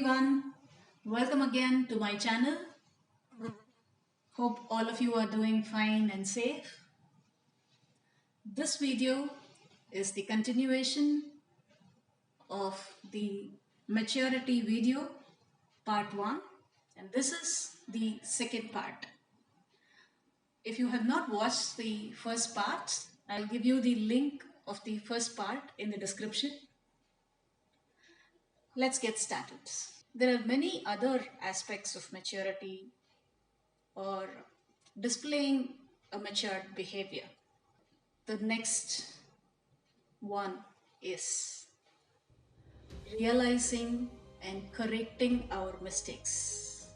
everyone, welcome again to my channel. Hope all of you are doing fine and safe. This video is the continuation of the maturity video part 1, and this is the second part. If you have not watched the first part, I'll give you the link of the first part in the description. Let's get started. There are many other aspects of maturity or displaying a matured behavior. The next one is realizing and correcting our mistakes.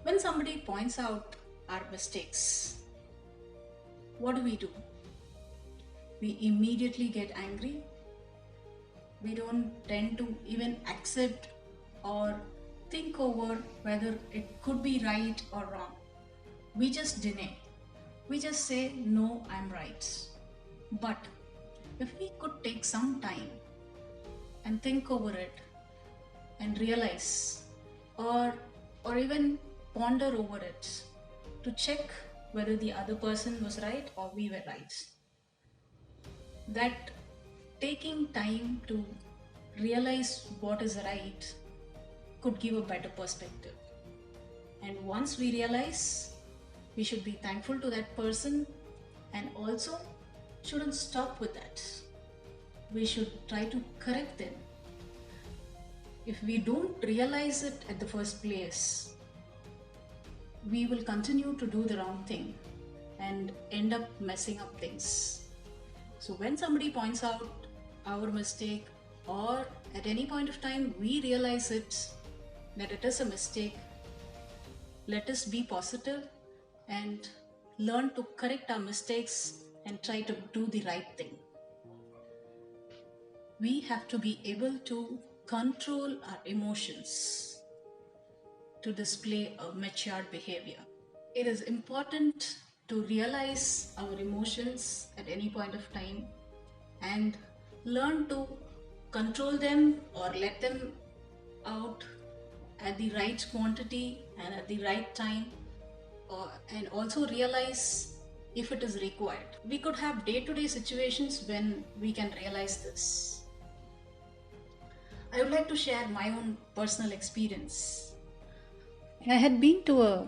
When somebody points out our mistakes, what do? We immediately get angry. We don't tend to even accept or think over whether it could be right or wrong. We just deny. We just say, no, I'm right. But if we could take some time and think over it and realize or even ponder over it to check whether the other person was right or we were right, that taking time to realize what is right could give a better perspective. And once we realize, we should be thankful to that person and also shouldn't stop with that. We should try to correct them. If we don't realize it at the first place, we will continue to do the wrong thing and end up messing up things. So when somebody points out our mistake, or at any point of time we realize it, that it is a mistake, let us be positive and learn to correct our mistakes and try to do the right thing. We have to be able to control our emotions to display a matured behavior. It is important to realize our emotions at any point of time and learn to control them or let them out at the right quantity and at the right time, and also realize if it is required. We could have day-to-day situations when we can realize this. I would like to share my own personal experience. I had been to a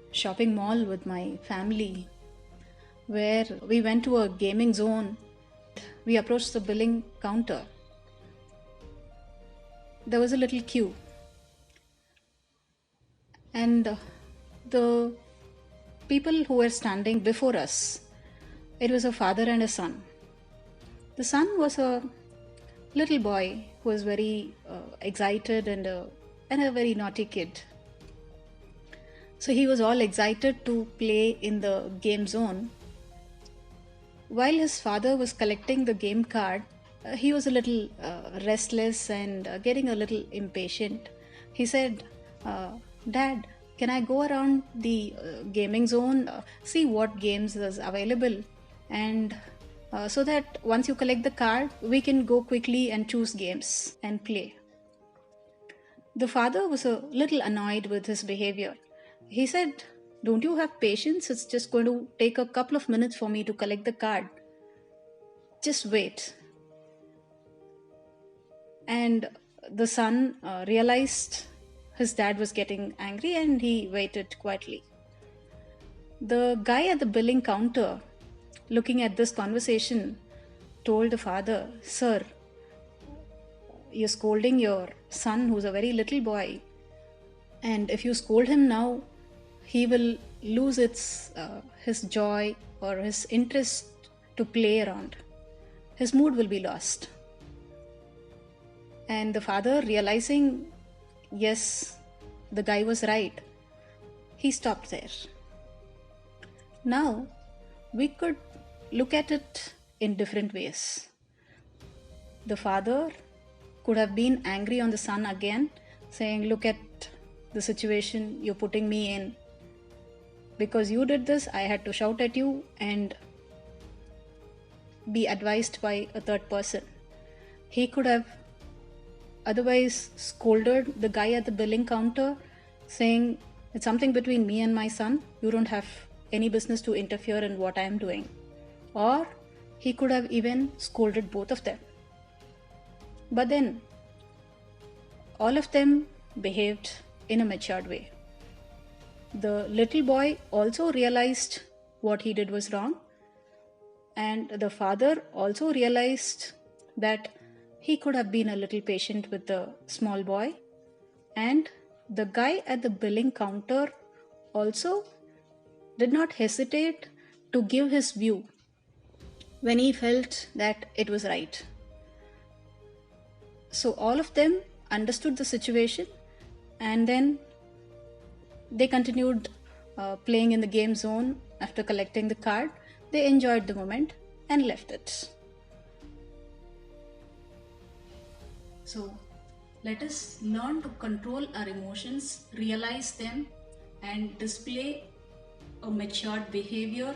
shopping mall with my family where we went to a gaming zone. We approached the billing counter. There was a little queue, and the people who were standing before us, it was a father and a son. The son was a little boy who was very excited and a very naughty kid. So he was all excited to play in the game zone. While his father was collecting the game card, he was a little restless and getting a little impatient. He said, Dad, can I go around the gaming zone, see what games is available, and so that once you collect the card, we can go quickly and choose games and play. The father was a little annoyed with his behavior. He said, don't you have patience? It's just going to take a couple of minutes for me to collect the card. Just wait. And the son realized his dad was getting angry and he waited quietly. The guy at the billing counter, looking at this conversation, told the father, Sir, you're scolding your son who's a very little boy, and if you scold him now, he will lose his joy or his interest to play around. His mood will be lost. And the father, realizing, yes, the guy was right, he stopped there. Now, we could look at it in different ways. The father could have been angry on the son again, saying, look at the situation you're putting me in. Because you did this, I had to shout at you and be advised by a third person. He could have otherwise scolded the guy at the billing counter, saying, "It's something between me and my son. You don't have any business to interfere in what I am doing." Or he could have even scolded both of them. But then all of them behaved in a matured way. The little boy also realized what he did was wrong, and the father also realized that he could have been a little patient with the small boy, and the guy at the billing counter also did not hesitate to give his view when he felt that it was right. So all of them understood the situation, and then they continued playing in the game zone. After collecting the card, they enjoyed the moment and left it. So let us learn to control our emotions, realize them, and display a matured behavior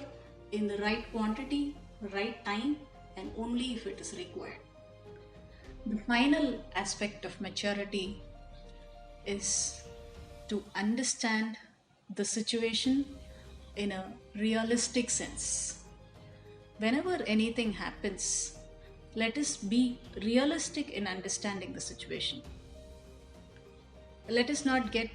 in the right quantity, right time, and only if it is required. The final aspect of maturity is to understand the situation in a realistic sense. Whenever anything happens, let us be realistic in understanding the situation. Let us not get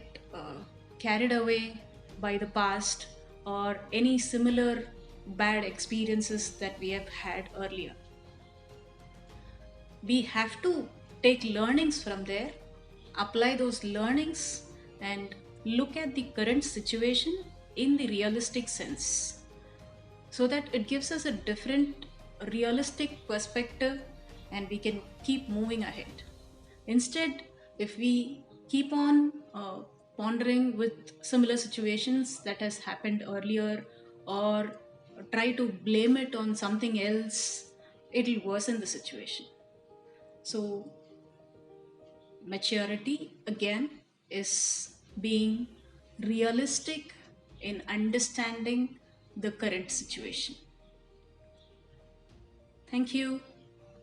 carried away by the past or any similar bad experiences that we have had earlier. We have to take learnings from there, apply those learnings, and look at the current situation in the realistic sense, so that it gives us a different realistic perspective and we can keep moving ahead. Instead, if we keep on pondering with similar situations that has happened earlier, or try to blame it on something else, it'll worsen the situation. So maturity again is being realistic in understanding the current situation. Thank you.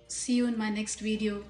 See you in my next video.